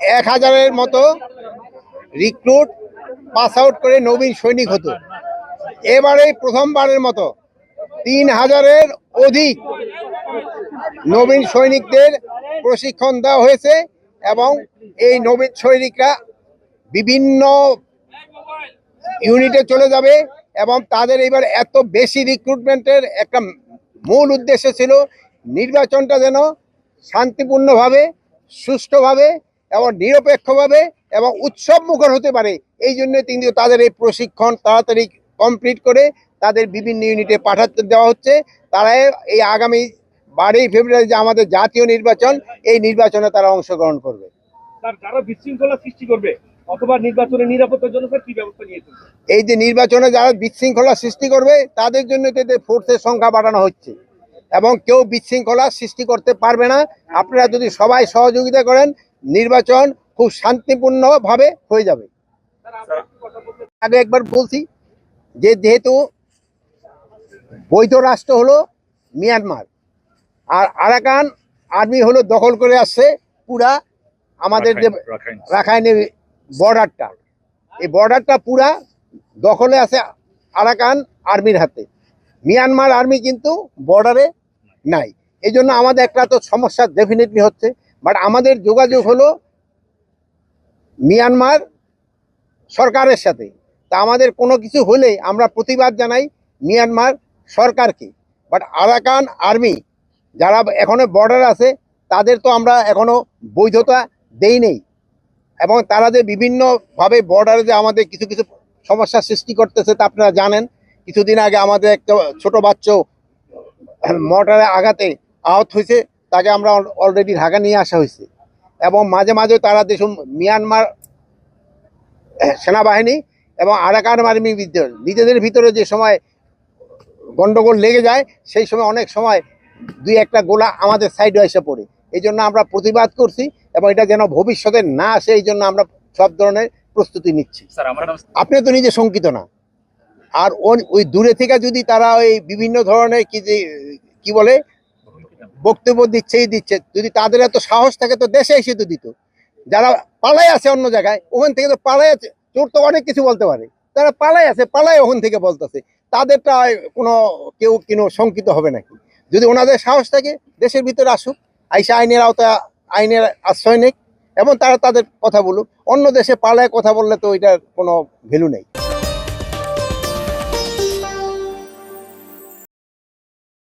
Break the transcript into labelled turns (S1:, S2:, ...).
S1: 1000-এর মতো recruit pass out করে নবীন সৈনিক হতো। এবারে প্রথমবারের মতো 3000-এর অধিক নবীন সৈনিকদের প্রশিক্ষণ দেওয়া হয়েছে এবং এই নবীন সৈনিকরা বিভিন্ন ইউনিটে চলে যাবে এবং তাদের এবার এত বেশি রিক্রুটমেন্টের একটা মূল উদ্দেশ্য ছিল নির্বাচনটা যেন শান্তিপূর্ণভাবে, সুষ্ঠুভাবে এবং নিরপেক্ষভাবে এবং উৎসব মুখর হতে পারে। এই জন্য কিন্তু তাদের এই প্রশিক্ষণ তাড়াতাড়ি কমপ্লিট করে তাদের বিভিন্ন ইউনিটে পাঠাতে দেওয়া হচ্ছে। তারা এই আগামী 12ই ফেব্রুয়ারি যে আমাদের জাতীয় নির্বাচন, এই নির্বাচনে তারা অংশগ্রহণ করবে।
S2: যারা বিশৃঙ্খলা সৃষ্টি করবে অথবা নির্বাচনের নিরাপত্তার জন্য কি ব্যবস্থা নিয়েছেন?
S1: এই যে নির্বাচনে যারা বিশৃঙ্খলা সৃষ্টি করবে তাদের জন্য ফোর্সের সংখ্যা বাড়ানো হচ্ছে এবং কেউ বিশৃঙ্খলা সৃষ্টি করতে পারবে না। আপনারা যদি সবাই সহযোগিতা করেন, নির্বাচন খুব শান্তিপূর্ণভাবে হয়ে যাবে। আগে একবার বলছি যে যেহেতু বৈধ রাষ্ট্র হলো মিয়ানমার, আর আরাকান আর্মি হলো দখল করে আসছে পুরা আমাদের যে রাখাইনের বর্ডারটা, এই বর্ডারটা পুরা দখলে আছে আরাকান আর্মির হাতে। মিয়ানমার আর্মি কিন্তু বর্ডারে নাই। এই জন্য আমাদের একটা তো সমস্যা ডেফিনেটলি হচ্ছে। বাট আমাদের যোগাযোগ হলো মিয়ানমার সরকারের সাথে। তা আমাদের কোনো কিছু হলে আমরা প্রতিবাদ জানাই মিয়ানমার সরকারকে। বাট আরাকান আর্মি যারা এখনো বর্ডার আছে তাদের তো আমরা এখনো বৈধতা দেই নেই এবং তারা যে বিভিন্নভাবে বর্ডারে যে আমাদের কিছু কিছু সমস্যার সৃষ্টি করতেছে তা আপনারা জানেন। কিছুদিন আগে আমাদের একটা ছোট বাচ্চা মর্টারে আঘাতে আহত হয়েছে, তাকে আমরা অলরেডি ঢাকা নিয়ে আসা হয়েছে এবং মাঝে মাঝে তারা দেশ মিয়ানমার সেনাবাহিনী এবং আরাকান আর্মির নিজেদের ভিতরে যে সময় গন্ডগোল লেগে যায় সেই সময় অনেক সময় দুই একটা গোলা আমাদের সাইডে এসে পড়ে। এই জন্য আমরা প্রতিবাদ করছি এবং এটা যেন ভবিষ্যতে না আসে এই জন্য আমরা সব ধরনের প্রস্তুতি নিচ্ছি। আপনি তো নিজে শঙ্কিত না, আর ওই দূরে থেকে যদি তারা ওই বিভিন্ন ধরনের কি বলে বক্তব্য দিচ্ছে, যদি তাদের এত সাহস থাকে তো দেশে এসে তো দিত। যারা পালাই আছে অন্য জায়গায়, ওখান থেকে তো পালাই আছে, চোর তো অনেক কিছু বলতে পারে, তারা পালাই আছে, পালাই ওখান থেকে বলতেছে, তাদেরটা কেউ শঙ্কিত হবে নাকি? যদি ওনাদের সাহস থাকে দেশের ভিতরে আসুক, আইসা আইনের আওতায় আইনের আশ্রয় নেই এবং তারা তাদের কথা বলুক। অন্য দেশে পালায় কথা বললে তো এটার কোনো ভ্যালু নেই।